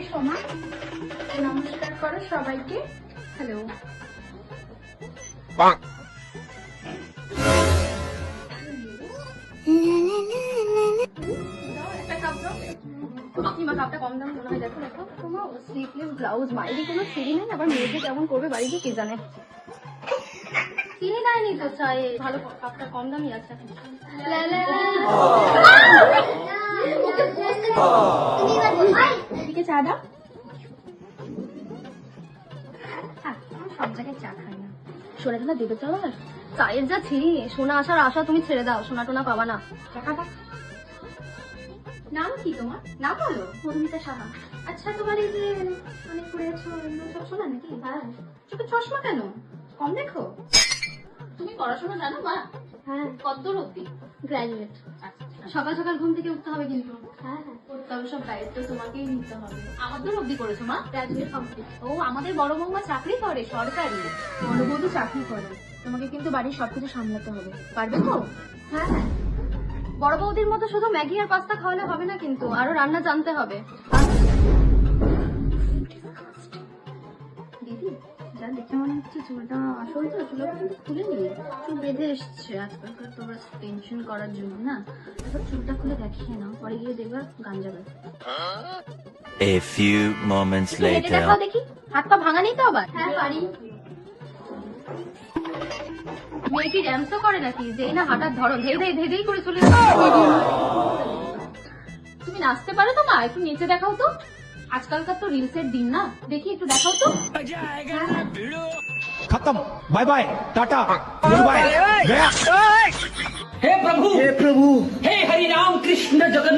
সোমা, নমস্কার করো সবাইকে। হ্যালো। কাপটা কম দাম মনে হয়। দেখো দেখো তোমার স্লিভলেস ব্লাউজ, মায়েরই কোনো সিঁড়ি নেই, আবার মেয়েকে কেমন করবে বাড়িতে কে জানে। চিনি দেয়নি তো চাই, ভালো কাপটা কম দামই আছে। এদিকে চা দাও। সব জায়গায় চা খাই না, সোনা টোনা দেবে তো আবার। চায়ের যা ছিঁড়ি, সোনা আসার আশা তুমি ছেড়ে দাও, সোনা টোনা পাবা না। টাকাটা। নাম কি তোমার? নাম বলো। মধুমিতা সাহা। আচ্ছা, তোমার এই যে অনেক পড়েছো সব সোনা নাকি? হ্যাঁ। চোখে চশমা কেন? কম দেখো। তুমি পড়াশোনা জানো মা? হ্যাঁ। কতদূর অব্দি? গ্রাজুয়েট। সকাল সকাল ঘুম থেকে উঠতে হবে কিন্তু। হ্যাঁ হ্যাঁ, তবে সব দায়িত্ব তোমাকেই নিতে হবে। আমার দূর অব্দি করেছো মা? Graduate complete. ও, আমাদের বড় বৌমা চাকরি করে সরকারি। বড় বৌদি চাকরি করে, তোমাকে কিন্তু বাড়ির সবকিছু সামলাতে হবে, পারবে তো? হ্যাঁ হ্যাঁ। বড় বৌদির মতো শুধু ম্যাগি আর পাস্তা খাওয়ালে হবে না কিন্তু, আরো রান্না জানতে হবে। দিদি, যা দেখে মনে হচ্ছে চুলটা আসল তো, চুল খুলে নিয়ে চুল বেঁধে এসছে আজকালকার, তোমরা টেনশন করার জন্য না। এবার চুলটা খুলে দেখিয়ে নাও, পরে গিয়ে দেখবা গান যাবে। A few moments later. দেখাও দেখি, হাত পা ভাঙা নেই তো আবার? হ্যাঁ পারি। মেয়ে কি ড্যান্স করে নাকি? যেই না হাঁটার ধরন ধেই করে চলে যাচ্ছে। তুমি নাচতে পারো তো মা? একটু নিচে দেখাও তো। আজকালকার তো রিলসের দিন না, দেখি একটু দেখাও তো। खत्म, bye bye, tata, goodbye, गया। हे प्रभु हे हरि राम कृष्ण जगन्नाथ।